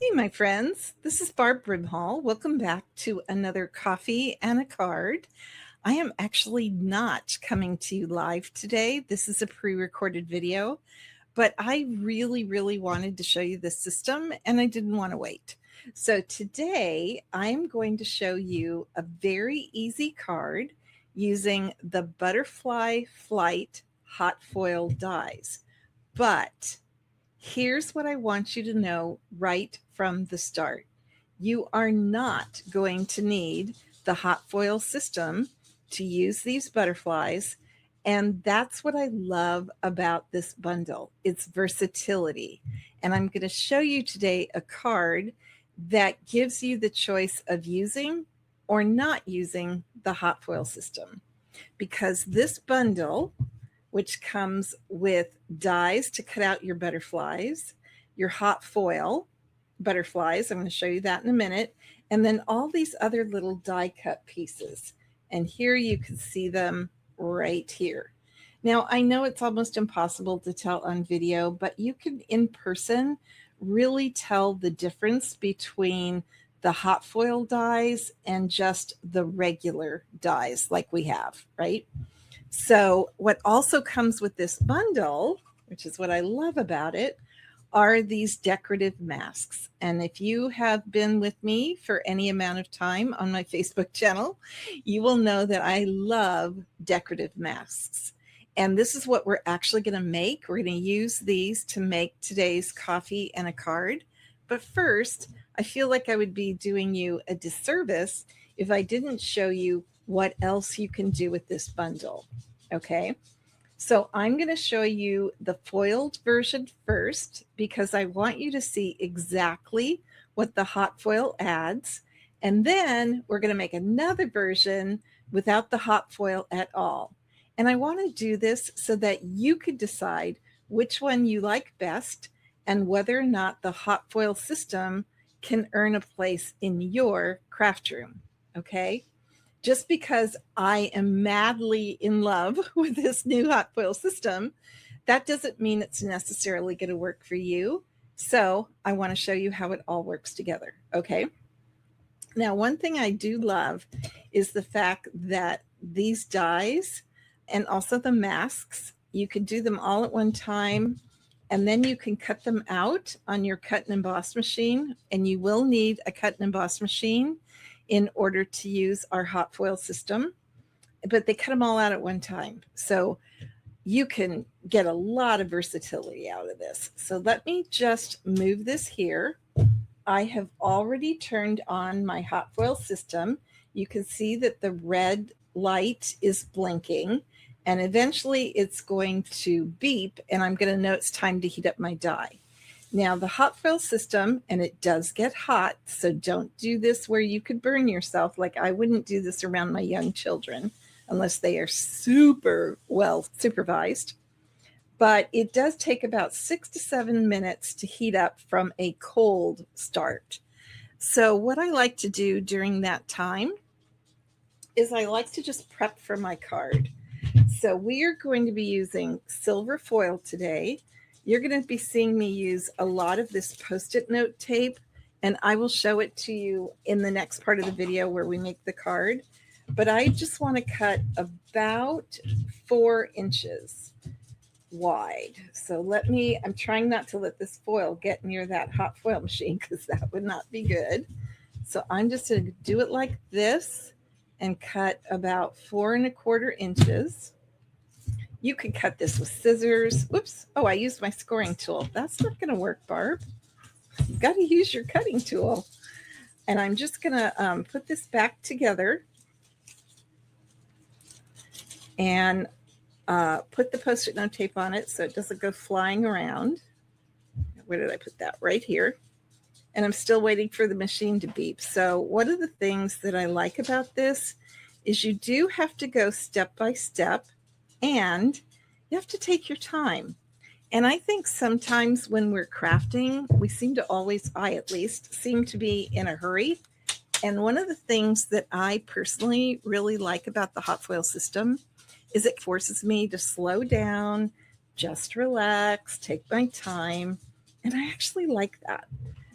Hey, my friends, this is Barb Brimhall. Welcome back to another coffee and a card. I am actually not coming to you live today. This is a pre-recorded video, but I really wanted to show you this system and I didn't want to wait. So today I'm going to show you a very easy card using the Butterfly Flight hot foil dies. But here's what I want you to know right from the start. You are not going to need the hot foil system to use these butterflies. And that's what I love about this bundle. It's versatility. And I'm going to show you today a card that gives you the choice of using or not using the hot foil system. Because this bundle, which comes with dies to cut out your butterflies, your hot foil butterflies, I'm going to show you that in a minute, and then all these other little die cut pieces. And here you can see them right here. Now, I know it's almost impossible to tell on video, but you can in person really tell the difference between the hot foil dies and just the regular dies like we have, right? So what also comes with this bundle, which is what I love about it, are these decorative masks. And if you have been with me for any amount of time on my Facebook channel, you will know that I love decorative masks. And this is what we're actually going to make. We're going to use these to make today's coffee and a card. But first, I feel like I would be doing you a disservice if I didn't show you what else you can do with this bundle. Okay, so I'm going to show you the foiled version first because I want you to see exactly what the hot foil adds. And then we're going to make another version without the hot foil at all. And I want to do this so that you could decide which one you like best and whether or not the hot foil system can earn a place in your craft room. Okay. Just because I am madly in love with this new hot foil system, that doesn't mean it's necessarily going to work for you. So I want to show you how it all works together. Okay. Now, one thing I do love is the fact that these dies and also the masks, you can do them all at one time. And then you can cut them out on your cut and emboss machine. And you will need a cut and emboss machine in order to use our hot foil system, but they cut them all out at one time. So you can get a lot of versatility out of this. So let me just move this here. I have already turned on my hot foil system. You can see that the red light is blinking and eventually it's going to beep and I'm going to know it's time to heat up my die. Now, the hot foil system, and it does get hot, so don't do this where you could burn yourself. Like I wouldn't do this around my young children unless they are super well supervised. But it does take about 6 to 7 minutes to heat up from a cold start. So what I like to do during that time is I like to just prep for my card. So we are going to be using silver foil today. You're going to be seeing me use a lot of this Post-it note tape, and I will show it to you in the next part of the video where we make the card. But I just want to cut about 4 inches wide. So I'm trying not to let this foil get near that hot foil machine because that would not be good. So I'm just going to do it like this and cut about 4 1/4 inches. You can cut this with scissors. Whoops. Oh, I used my scoring tool. That's not going to work, Barb. You've got to use your cutting tool. And I'm just going to put this back together and put the Post-it note tape on it so it doesn't go flying around. Where did I put that? Right here. And I'm still waiting for the machine to beep. So one of the things that I like about this is you do have to go step by step. And you have to take your time. And I think sometimes when we're crafting, we seem to always, I at least, seem to be in a hurry. And one of the things that I personally really like about the hot foil system is it forces me to slow down, just relax, take my time. And I actually like that.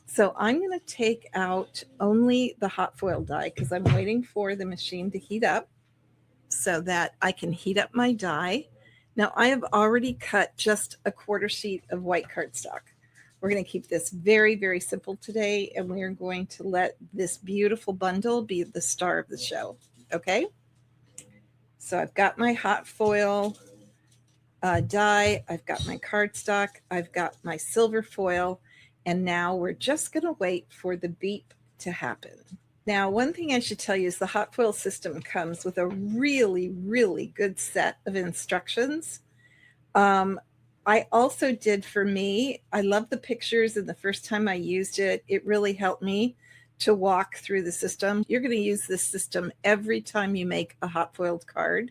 So I'm going to take out only the hot foil die because I'm waiting for the machine to heat up so that I can heat up my die. Now I have already cut just a 1/4 sheet of white cardstock. We're going to keep this very, very simple today, and we are going to let this beautiful bundle be the star of the show. Okay? So I've got my hot foil die, I've got my cardstock, I've got my silver foil, and now we're just going to wait for the beep to happen. Now, one thing I should tell you is the hot foil system comes with a really, really good set of instructions. I also did, for me, I love the pictures, and the first time I used it, it really helped me to walk through the system. You're going to use this system every time you make a hot foiled card,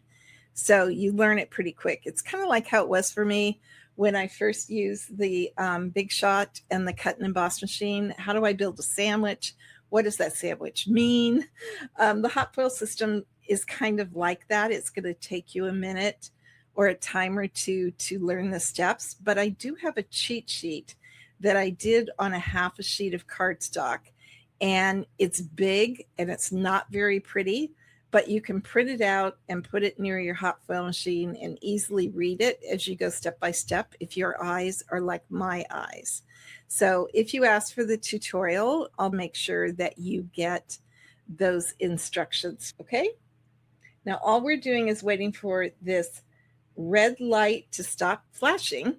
so you learn it pretty quick. It's kind of like how it was for me when I first used the Big Shot and the cut and emboss machine. How do I build a sandwich? What does that sandwich mean? The hot foil system is kind of like that. It's going to take you a minute or a time or two to learn the steps, but I do have a cheat sheet that I did on a 1/2 sheet of cardstock, and it's big and it's not very pretty, but you can print it out and put it near your hot foil machine and easily read it as you go step by step if your eyes are like my eyes. So if you ask for the tutorial, I'll make sure that you get those instructions. Okay? Now all we're doing is waiting for this red light to stop flashing,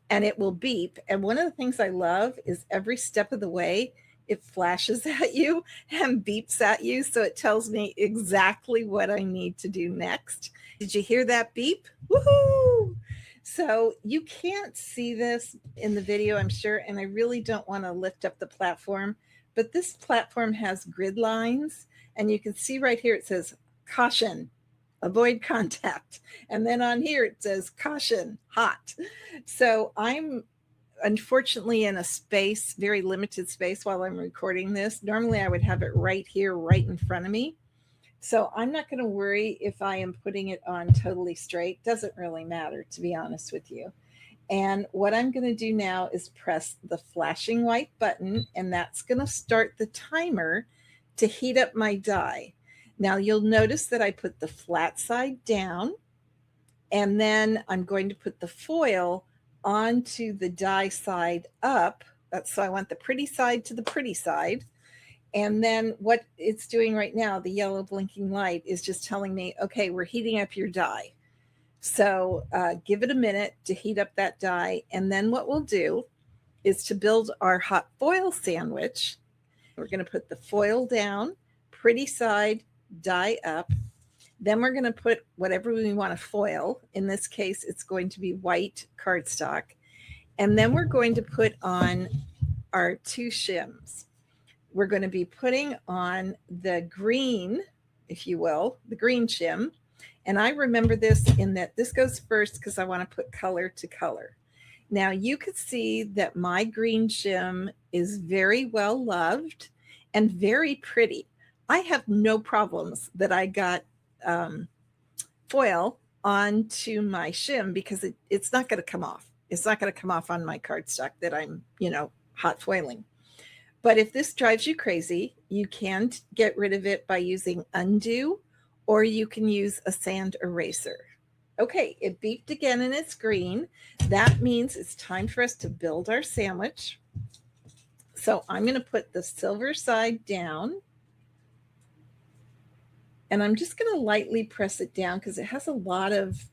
and it will beep. And one of the things I love is every step of the way it flashes at you and beeps at you, so it tells me exactly what I need to do next. Did you hear that beep? Woohoo! So you can't see this in the video, I'm sure, and I really don't want to lift up the platform, but this platform has grid lines, and you can see right here it says caution, avoid contact, and then on here it says caution, hot. So I'm unfortunately in a space, very limited space while I'm recording this. Normally I would have it right here, right in front of me. So I'm not going to worry if I am putting it on totally straight. Doesn't really matter, to be honest with you. And what I'm going to do now is press the flashing white button, and that's going to start the timer to heat up my die. Now you'll notice that I put the flat side down, and then I'm going to put the foil onto the die side up. So I want the pretty side to the pretty side. And then what it's doing right now, the yellow blinking light, is just telling me, okay, we're heating up your die. So give it a minute to heat up that die. And then what we'll do is to build our hot foil sandwich. We're going to put the foil down, pretty side, die up. Then we're going to put whatever we want to foil. In this case, it's going to be white cardstock. And then we're going to put on our 2 shims. We're going to be putting on the green, if you will, the green shim. And I remember this in that this goes first because I want to put color to color. Now you can see that my green shim is very well loved and very pretty. I have no problems that I got foil onto my shim because it's not going to come off. It's not going to come off on my cardstock that I'm, hot foiling. But if this drives you crazy, you can get rid of it by using undo, or you can use a sand eraser. Okay, it beeped again and it's green. That means it's time for us to build our sandwich. So I'm going to put the silver side down. And I'm just going to lightly press it down because it has a lot of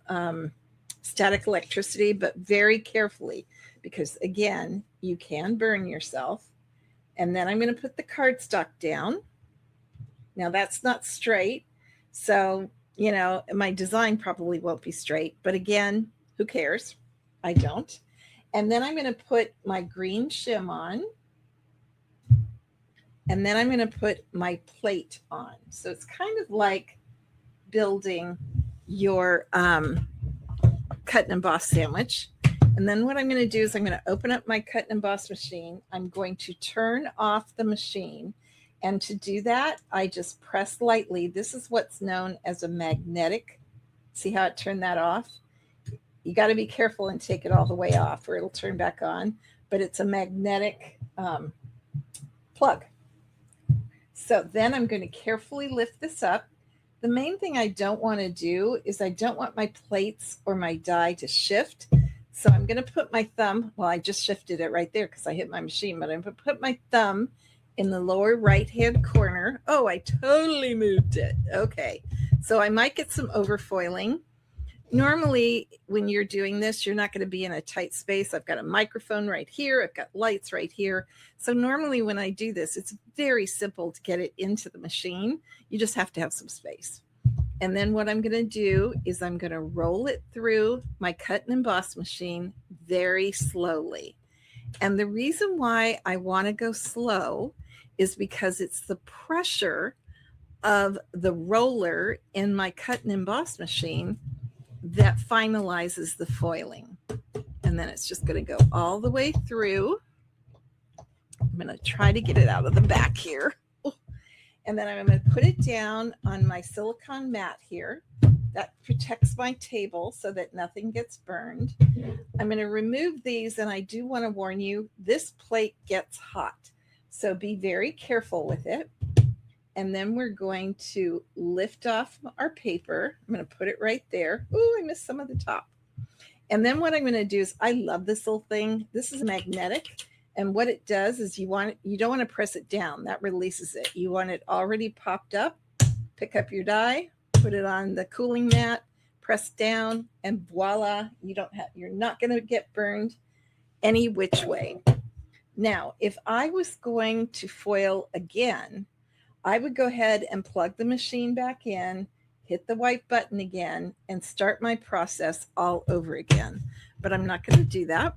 static electricity, but very carefully, because again, you can burn yourself. And then I'm going to put the cardstock down. Now that's not straight. So, my design probably won't be straight, but again, who cares? I don't. And then I'm going to put my green shim on. And then I'm going to put my plate on. So it's kind of like building your cut and emboss sandwich. And then what I'm going to do is I'm going to open up my cut and emboss machine. I'm going to turn off the machine. And to do that, I just press lightly. This is what's known as a magnetic. See how it turned that off? You got to be careful and take it all the way off or it'll turn back on. But it's a magnetic plug. So then I'm going to carefully lift this up. The main thing I don't want to do is I don't want my plates or my die to shift. So I'm going to put my thumb, well, I just shifted it right there because I hit my machine, but I'm going to put my thumb in the lower right-hand corner. Oh, I totally moved it. Okay. So I might get some overfoiling. Normally, when you're doing this, you're not going to be in a tight space. I've got a microphone right here. I've got lights right here. So normally when I do this, it's very simple to get it into the machine. You just have to have some space. And then what I'm going to do is I'm going to roll it through my cut and emboss machine very slowly. And the reason why I want to go slow is because it's the pressure of the roller in my cut and emboss machine that finalizes the foiling. And then it's just going to go all the way through. I'm going to try to get it out of the back here. And then I'm going to put it down on my silicone mat here. That protects my table so that nothing gets burned. I'm going to remove these, and I do want to warn you, this plate gets hot. So be very careful with it. And then we're going to lift off our paper. I'm going to put it right there. Oh, I missed some of the top. And then what I'm going to do is, I love this little thing. This is magnetic. And what it does is you don't want to press it down. That releases it. You want it already popped up. Pick up your die, put it on the cooling mat, press down, and voila, you're not going to get burned any which way. Now, if I was going to foil again, I would go ahead and plug the machine back in, hit the white button again, and start my process all over again. But I'm not going to do that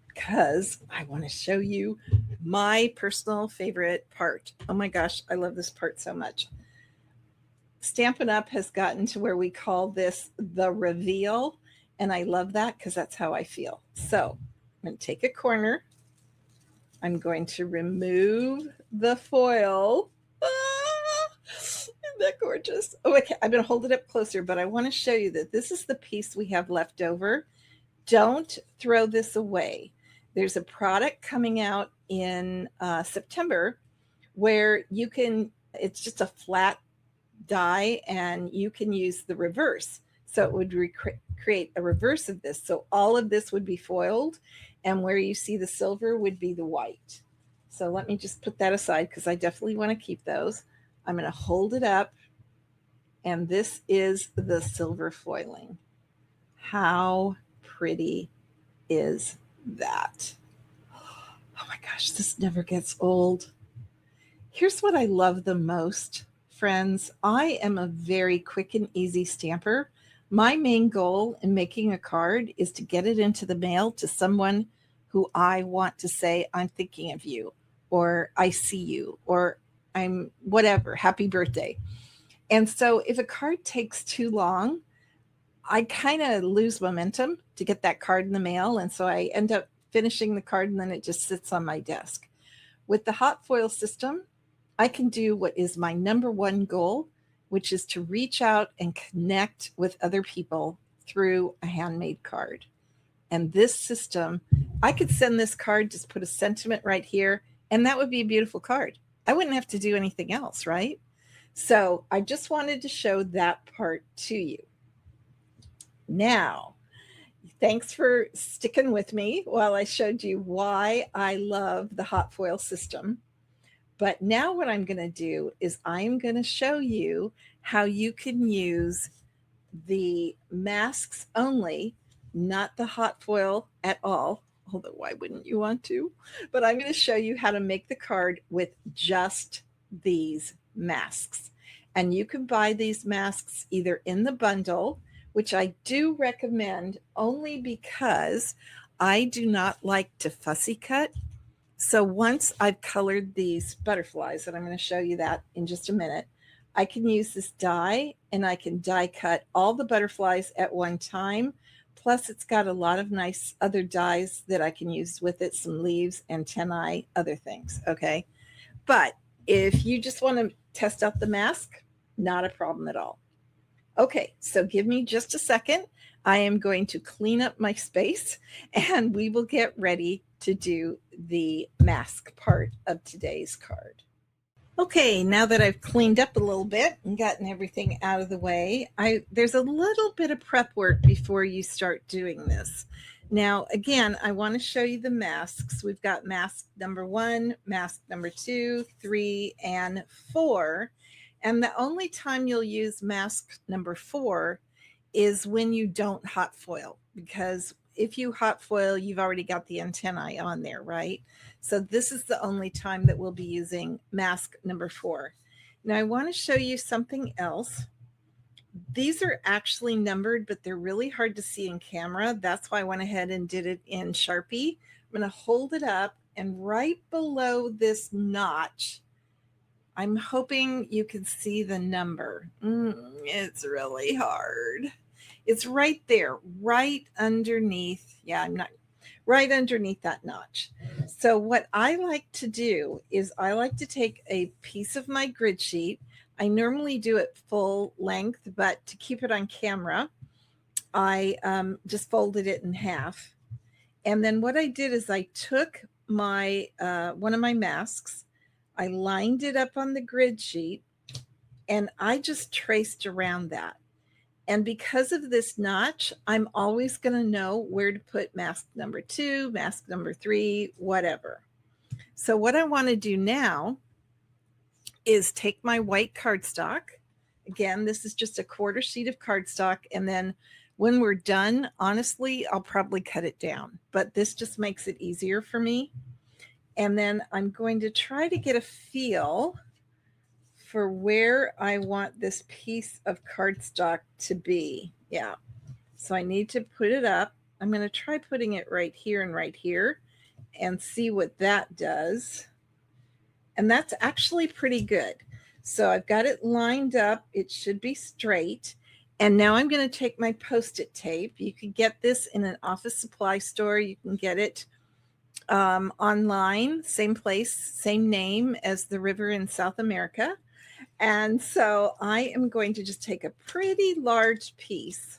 because I want to show you my personal favorite part. Oh my gosh, I love this part so much. Stampin' Up! Has gotten to where we call this the reveal, and I love that because that's how I feel. So I'm going to take a corner. I'm going to remove the foil. Isn't that gorgeous? Oh, okay. I'm going to hold it up closer, but I want to show you that this is the piece we have left over. Don't throw this away. There's a product coming out in September where it's just a flat die and you can use the reverse. So it would create a reverse of this. So all of this would be foiled, and where you see the silver would be the white. So let me just put that aside because I definitely want to keep those. I'm going to hold it up, and this is the silver foiling. How pretty is that? Oh my gosh, this never gets old. Here's what I love the most, friends. I am a very quick and easy stamper. My main goal in making a card is to get it into the mail to someone who I want to say, I'm thinking of you, or I see you, or I'm whatever, happy birthday. And so if a card takes too long, I kind of lose momentum to get that card in the mail. And so I end up finishing the card and then it just sits on my desk. With the hot foil system, I can do what is my number one goal, which is to reach out and connect with other people through a handmade card. And this system, I could send this card, just put a sentiment right here, and that would be a beautiful card. I wouldn't have to do anything else, right? So I just wanted to show that part to you. Now, thanks for sticking with me while I showed you why I love the hot foil system. But now what I'm going to do is I'm going to show you how you can use the masks only, not the hot foil at all, although why wouldn't you want to? But I'm going to show you how to make the card with just these masks. And you can buy these masks either in the bundle, which I do recommend only because I do not like to fussy cut. So once I've colored these butterflies, and I'm going to show you that in just a minute, I can use this die and I can die cut all the butterflies at one time. Plus it's got a lot of nice other dies that I can use with it, some leaves, antennae, other things. Okay. But if you just want to test out the mask, not a problem at all. Okay, so give me just a second. I am going to clean up my space and we will get ready to do the mask part of today's card. Okay, now that I've cleaned up a little bit and gotten everything out of the way, there's a little bit of prep work before you start doing this. Now, again, I want to show you the masks. We've got mask number 1, mask number 2, 3, and 4. And the only time you'll use mask number 4 is when you don't hot foil, because if you hot foil, you've already got the antennae on there, right? So this is the only time that we'll be using mask number 4. Now I want to show you something else. These are actually numbered, but they're really hard to see in camera. That's why I went ahead and did it in Sharpie. I'm going to hold it up, and right below this notch, I'm hoping you can see the number. It's really hard. It's right there, right underneath. Yeah, I'm not right underneath that notch. So what I like to do is I like to take a piece of my grid sheet. I normally do it full length, but to keep it on camera, I just folded it in half. And then what I did is I took my one of my masks, I lined it up on the grid sheet, and I just traced around that. And because of this notch, I'm always going to know where to put mask number 2, mask number 3, whatever. So what I want to do now is take my white cardstock. Again, this is just a 1/4 sheet of cardstock. And then when we're done, honestly, I'll probably cut it down. But this just makes it easier for me. And then I'm going to try to get a feel for where I want this piece of cardstock to be. Yeah. So I need to put it up. I'm going to try putting it right here and see what that does. And that's actually pretty good. So I've got it lined up. It should be straight. And now I'm going to take my Post-it tape. You can get this in an office supply store. You can get it online, same place, same name as the river in South America. And so I am going to just take a pretty large piece,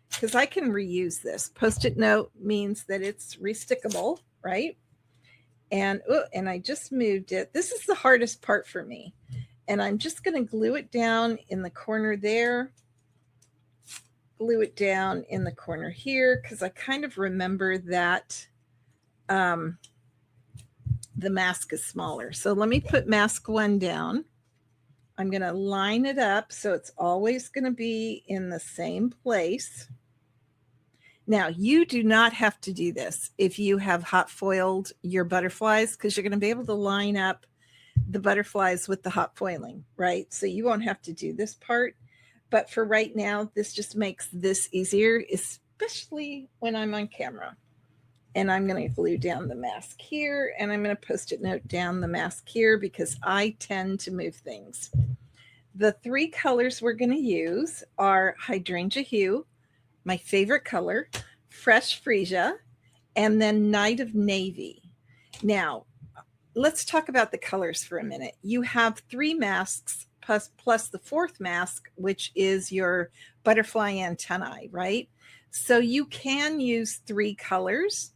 because I can reuse this. Post-it note means that it's restickable, right? And I just moved it. This is the hardest part for me. And I'm just going to glue it down in the corner there. Glue it down in the corner here, because I kind of remember that the mask is smaller. So let me put mask 1 down. I'm going to line it up so it's always going to be in the same place. Now, you do not have to do this if you have hot foiled your butterflies, because you're going to be able to line up the butterflies with the hot foiling, right? So you won't have to do this part. But for right now, this just makes this easier, especially when I'm on camera. And I'm going to glue down the mask here, and I'm going to Post-it note down the mask here, because I tend to move things. The 3 colors we're going to use are Hydrangea Hue, my favorite color, Fresh Freesia, and then Night of Navy. Now, let's talk about the colors for a minute. You have 3 masks plus the 4th mask, which is your butterfly antennae, right? So you can use 3 colors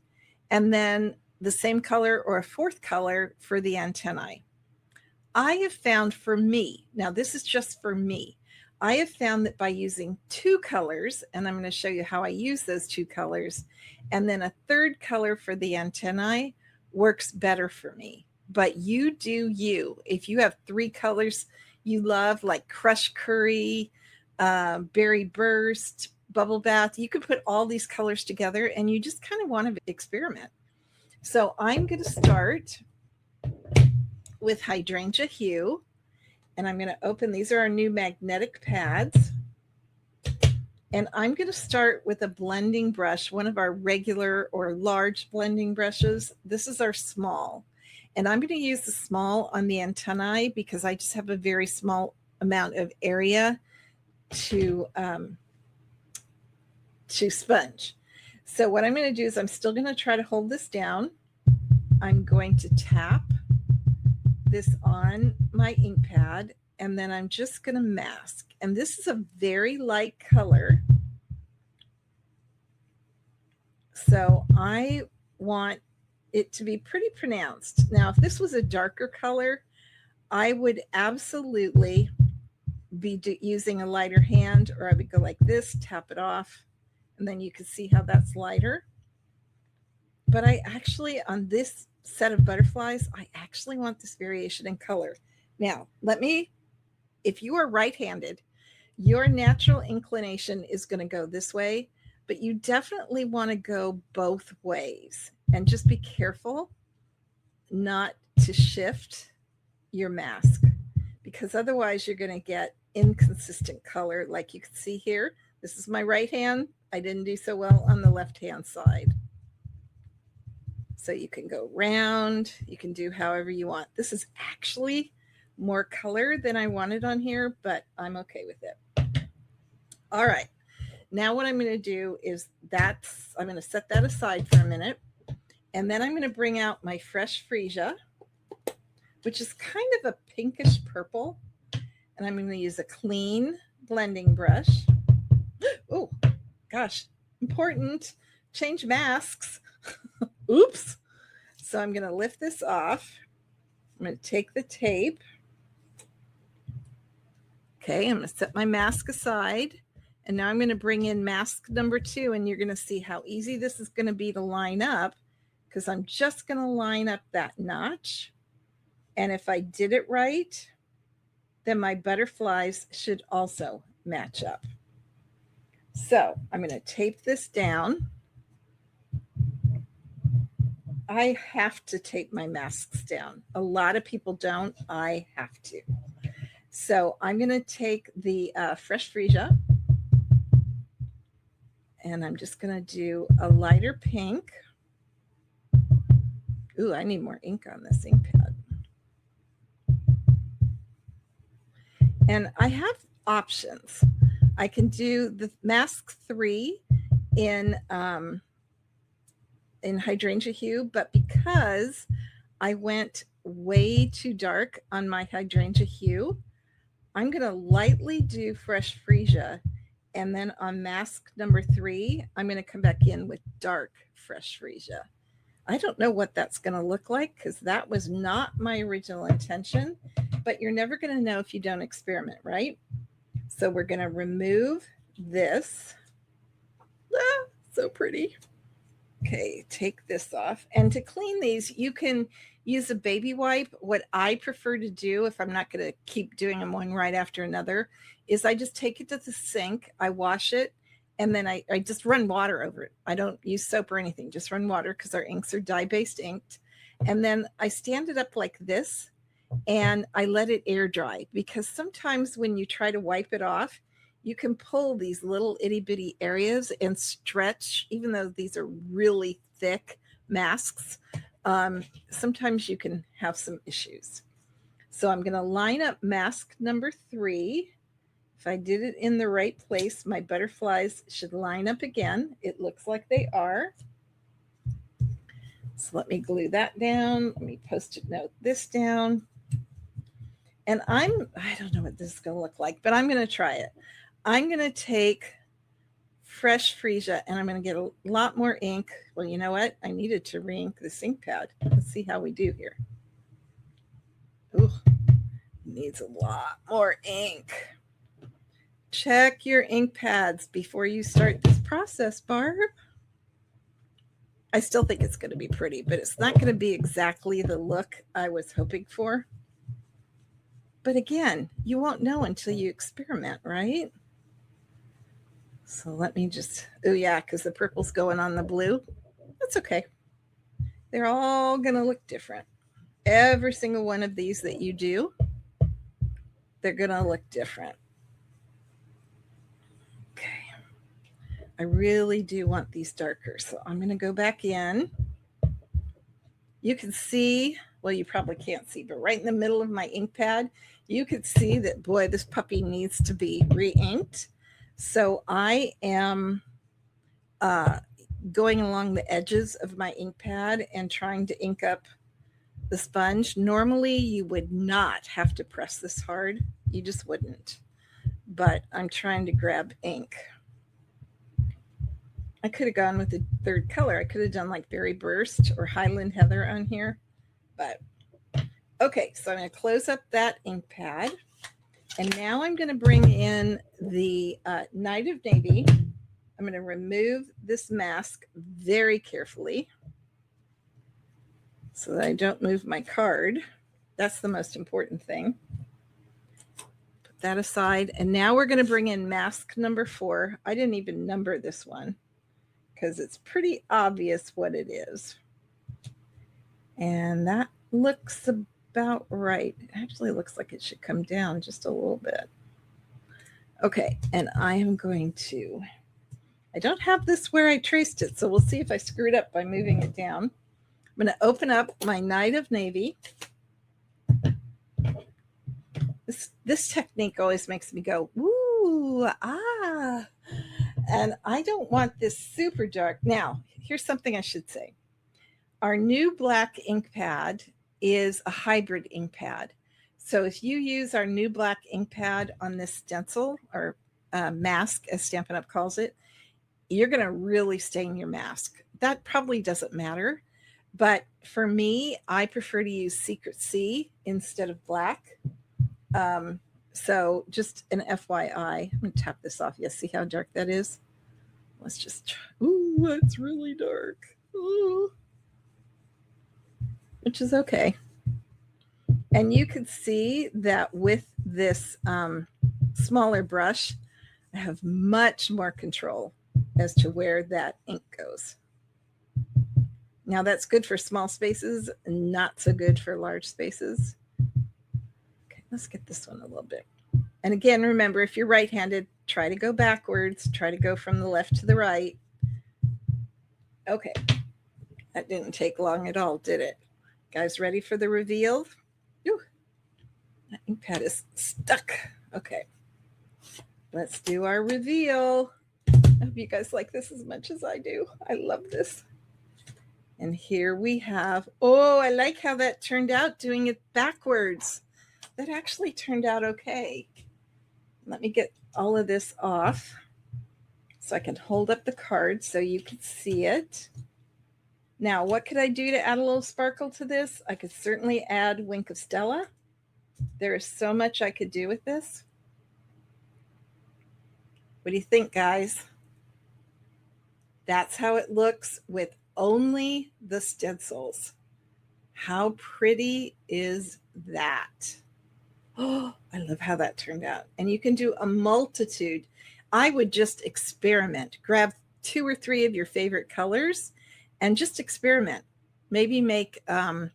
and then the same color or a 4th color for the antennae. I have found for me, now this is just for me, I have found that by using 2 colors, and I'm going to show you how I use those 2 colors, and then a 3rd color for the antennae works better for me. But you do you. If you have 3 colors you love, like Crush Curry, Berry Burst, Bubble Bath, you could put all these colors together, and you just kind of want to experiment. So I'm going to start with Hydrangea Hue, and I'm going to open, these are our new magnetic pads, and I'm going to start with a blending brush, one of our regular or large blending brushes. This is our small, and I'm going to use the small on the antennae because I just have a very small amount of area to sponge. So what I'm going to do is I'm still going to try to hold this down. I'm going to tap this on my ink pad, and then I'm just going to mask. And this is a very light color. So I want it to be pretty pronounced. Now, if this was a darker color, I would absolutely be using a lighter hand, or I would go like this, tap it off, and then you can see how that's lighter. But I actually, on this set of butterflies, I actually want this variation in color. Now, if you are right-handed, your natural inclination is going to go this way, but you definitely want to go both ways. And just be careful not to shift your mask, because otherwise you're going to get inconsistent color. Like you can see here, this is my right hand. I didn't do so well on the left-hand side. So you can go round, you can do however you want. This is actually more color than I wanted on here, but I'm okay with it. All right. Now what I'm going to do is I'm going to set that aside for a minute. And then I'm going to bring out my fresh Freesia, which is kind of a pinkish purple. And I'm going to use a clean blending brush. Oh, gosh, important. Change masks. Oops. So I'm going to lift this off. I'm going to take the tape. Okay, I'm going to set my mask aside. And now I'm going to bring in mask number 2, and you're going to see how easy this is going to be to line up, because I'm just going to line up that notch. And if I did it right, then my butterflies should also match up. So I'm going to tape this down. I have to tape my masks down. A lot of people don't. I have to. So I'm going to take the fresh Freesia, and I'm just going to do a lighter pink. Ooh, I need more ink on this ink pad. And I have options. I can do the mask 3 in Hydrangea Hue, but because I went way too dark on my Hydrangea Hue, I'm going to lightly do fresh Freesia, and then on mask number 3, I'm going to come back in with dark fresh Freesia. I don't know what that's going to look like, because that was not my original intention, but you're never going to know if you don't experiment, right? So we're going to remove this. Ah, so pretty. Okay, take this off. And to clean these, you can use a baby wipe. What I prefer to do, if I'm not going to keep doing them one right after another, is I just take it to the sink, I wash it, and then I just run water over it. I don't use soap or anything, just run water, because our inks are dye-based inked. And then I stand it up like this, and I let it air dry, because sometimes when you try to wipe it off, you can pull these little itty bitty areas and stretch, even though these are really thick masks. Sometimes you can have some issues. So I'm going to line up mask number 3. If I did it in the right place, my butterflies should line up again. It looks like they are. So let me glue that down. Let me Post-it note this down. And I don't know what this is going to look like, but I'm going to try it. I'm going to take fresh Freesia, and I'm going to get a lot more ink. Well, you know what? I needed to re-ink this ink pad. Let's see how we do here. Ooh, needs a lot more ink. Check your ink pads before you start this process, Barb. I still think it's going to be pretty, but it's not going to be exactly the look I was hoping for. But again, you won't know until you experiment, right? So let me just, oh yeah, because the purple's going on the blue. That's okay. They're all going to look different. Every single one of these that you do, they're going to look different. Okay. I really do want these darker. So I'm going to go back in. You can see, well, you probably can't see, but right in the middle of my ink pad, you could see that, boy, this puppy needs to be re-inked. So I am going along the edges of my ink pad and trying to ink up the sponge. Normally, you would not have to press this hard. You just wouldn't. But I'm trying to grab ink. I could have gone with a third color. I could have done like Berry Burst or Highland Heather on here, but okay. So I'm going to close up that ink pad, and now I'm going to bring in the Night of Navy. I'm going to remove this mask very carefully so that I don't move my card. That's the most important thing. Put that aside. And now we're going to bring in mask number 4. I didn't even number this one because it's pretty obvious what it is. And that looks about right. It actually looks like it should come down just a little bit. Okay, and I am going to, I don't have this where I traced it, so we'll see if I screwed up by moving it down. I'm going to open up my Night of Navy. This technique always makes me go, ooh, ah. And I don't want this super dark. Now, here's something I should say. Our new black ink pad is a hybrid ink pad. So if you use our new black ink pad on this stencil or mask, as Stampin' Up calls it, you're going to really stain your mask. That probably doesn't matter. But for me, I prefer to use Secret C instead of black. So just an FYI. I'm going to tap this off. Yes, see how dark that is? Let's just try. Ooh, that's really dark. Ooh. Which is okay. And you could see that with this smaller brush, I have much more control as to where that ink goes. Now that's good for small spaces, not so good for large spaces. Okay, let's get this one a little bit. And again, remember, if you're right-handed, try to go backwards, try to go from the left to the right. Okay, that didn't take long at all, did it? Guys, ready for the reveal? Ooh, that ink pad is stuck. Okay, let's do our reveal. I hope you guys like this as much as I do. I love this. And here we have, oh, I like how that turned out doing it backwards. That actually turned out okay. Let me get all of this off so I can hold up the card so you can see it. Now, what could I do to add a little sparkle to this? I could certainly add Wink of Stella. There is so much I could do with this. What do you think, guys? That's how it looks with only the stencils. How pretty is that? Oh, I love how that turned out. And you can do a multitude. I would just experiment. Grab 2 or 3 of your favorite colors and just experiment. Maybe make a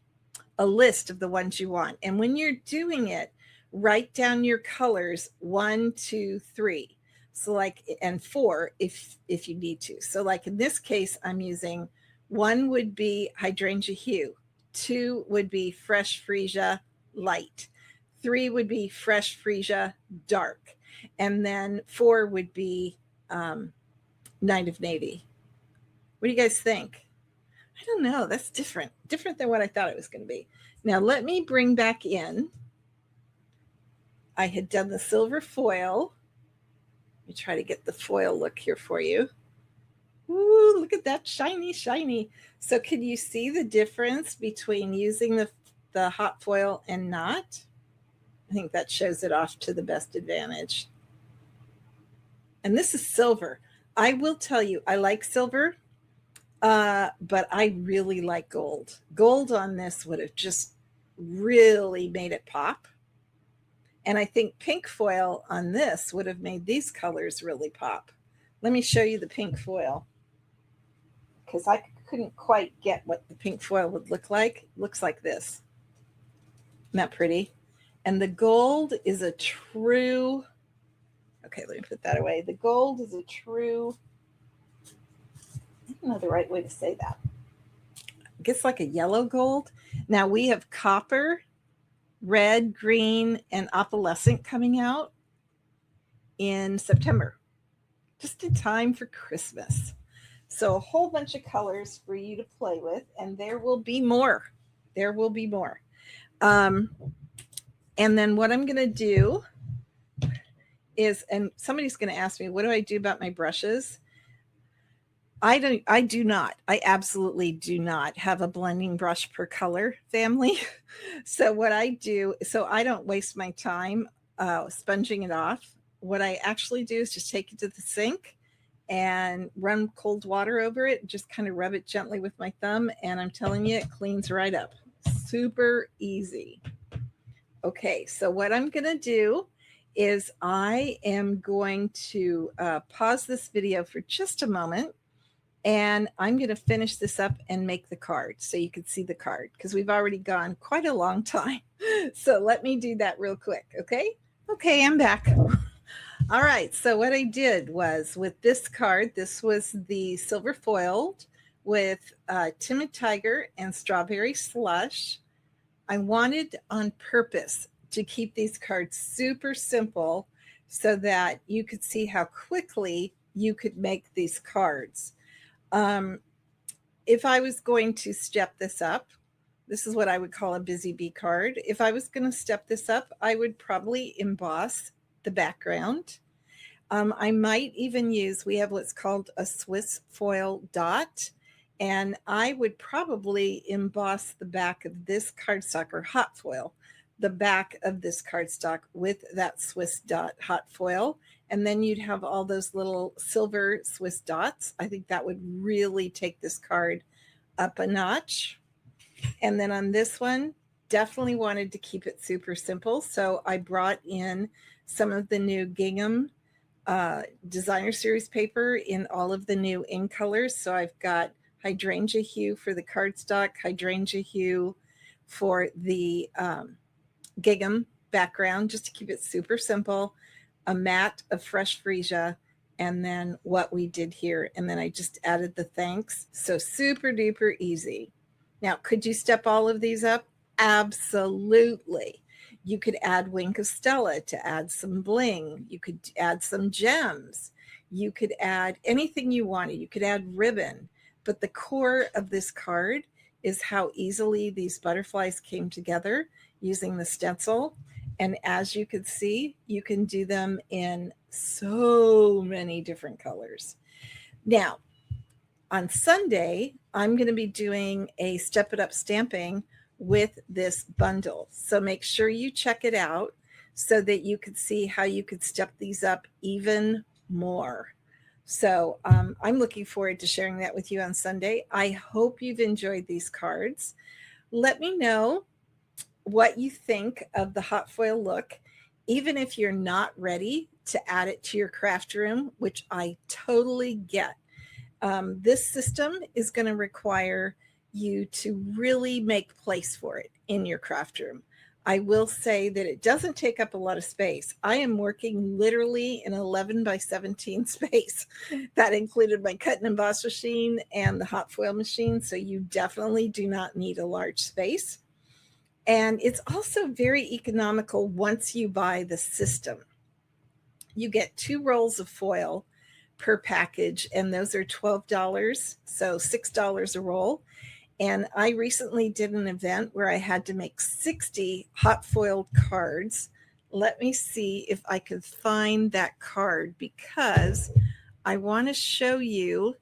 list of the ones you want. And when you're doing it, write down your colors 1, 2, 3. So like, and 4 if you need to. So like in this case, I'm using 1 would be Hydrangea Hue, 2 would be Fresh Freesia Light, 3 would be Fresh Freesia Dark, and then 4 would be Night of Navy. What do you guys think? I don't know. That's different than what I thought it was going to be. Now let me bring back in. I had done the silver foil. Let me try to get the foil look here for you. Ooh, look at that shiny, shiny. So can you see the difference between using the hot foil and not? I think that shows it off to the best advantage. And this is silver. I will tell you, I like silver, but I really like gold. Gold on this would have just really made it pop. And I think pink foil on this would have made these colors really pop. Let me show you the pink foil, because I couldn't quite get what the pink foil would look like. It looks like this. Isn't that pretty? And the gold is a true, okay, let me put that away. The gold is a true, I don't know the right way to say that. I guess like a yellow gold. Now we have copper, red, green, and opalescent coming out in September, just in time for Christmas. So a whole bunch of colors for you to play with, and there will be more. There will be more. And then what I'm going to do is, and somebody's going to ask me, what do I do about my brushes? I do not. I absolutely do not have a blending brush per color family. So what I do, so I don't waste my time sponging it off. What I actually do is just take it to the sink and run cold water over it, just kind of rub it gently with my thumb, and I'm telling you, it cleans right up. Super easy. Okay, so what I'm going to do is I am going to pause this video for just a moment, and I'm going to finish this up and make the card so you can see the card, because we've already gone quite a long time. So let me do that real quick, okay? Okay, I'm back. All right, so what I did was with this card, this was the silver foiled with Timid Tiger and Strawberry Slush. I wanted on purpose to keep these cards super simple so that you could see how quickly you could make these cards. If I was going to step this up, this is what I would call a busy bee card. If I was going to step this up, I would probably emboss the background. I might even use, we have what's called a Swiss foil dot, and I would probably emboss the back of this cardstock, or hot foil, the back of this cardstock with that Swiss dot hot foil. And then you'd have all those little silver Swiss dots. I think that would really take this card up a notch. And then on this one, definitely wanted to keep it super simple. So I brought in some of the new gingham designer series paper in all of the new in colors. So I've got Hydrangea Hue for the cardstock, Hydrangea Hue for the gingham background, just to keep it super simple, a matte of fresh Freesia, and then what we did here. And then I just added the thanks. So super duper easy. Now, could you step all of these up? Absolutely. You could add Wink of Stella to add some bling. You could add some gems. You could add anything you wanted. You could add ribbon. But the core of this card is how easily these butterflies came together using the stencil. And as you could see, you can do them in so many different colors. Now, on Sunday, I'm going to be doing a Step It Up stamping with this bundle. So make sure you check it out so that you could see how you could step these up even more. So I'm looking forward to sharing that with you on Sunday. I hope you've enjoyed these cards. Let me know what you think of the hot foil look, even if you're not ready to add it to your craft room, which I totally get. This system is going to require you to really make place for it in your craft room. I will say that it doesn't take up a lot of space. I am working literally in 11 by 17 space. That included my cut and emboss machine and the hot foil machine. So you definitely do not need a large space. And it's also very economical once you buy the system. You get 2 rolls of foil per package, and those are $12, so $6 a roll. And I recently did an event where I had to make 60 hot foiled cards. Let me see if I could find that card, because I want to show you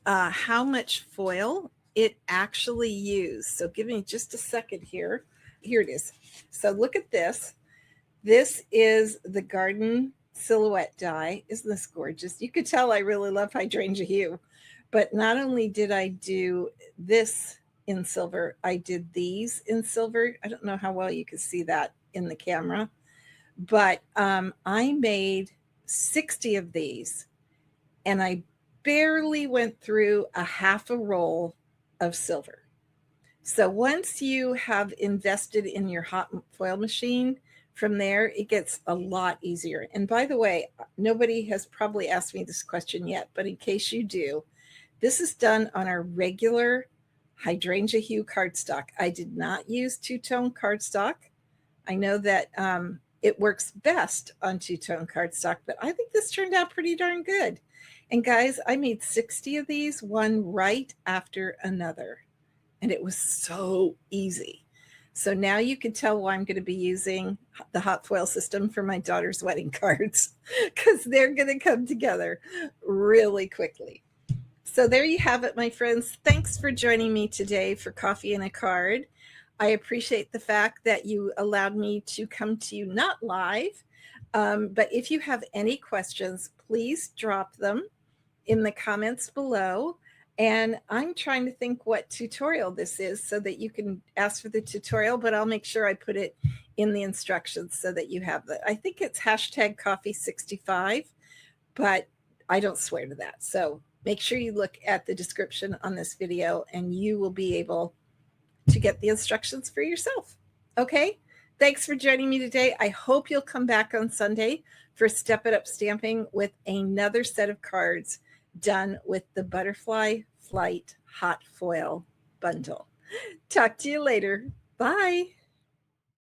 how much foil it actually used. So give me just a second here. Here it is. So look at this. This is the garden silhouette die. Isn't this gorgeous? You could tell I really love Hydrangea Hue. But not only did I do this in silver, I did these in silver. I don't know how well you can see that in the camera, but I made 60 of these, and I barely went through a half a roll of silver. So once you have invested in your hot foil machine, from there, it gets a lot easier. And by the way, nobody has probably asked me this question yet, but in case you do, this is done on our regular Hydrangea Hue cardstock. I did not use two-tone cardstock. I know that it works best on two-tone cardstock, but I think this turned out pretty darn good. And guys, I made 60 of these, one right after another. And it was so easy. So now you can tell why I'm going to be using the hot foil system for my daughter's wedding cards, because they're going to come together really quickly. So there you have it, my friends. Thanks for joining me today for Coffee and a Card. I appreciate the fact that you allowed me to come to you not live, but if you have any questions, please drop them in the comments below. And I'm trying to think what tutorial this is so that you can ask for the tutorial, but I'll make sure I put it in the instructions so that you have I think it's #coffee65, but I don't swear to that. So make sure you look at the description on this video and you will be able to get the instructions for yourself. Okay. Thanks for joining me today. I hope you'll come back on Sunday for Step It Up Stamping with another set of cards done with the Butterfly Flight Hot Foil Bundle. Talk to you later. Bye.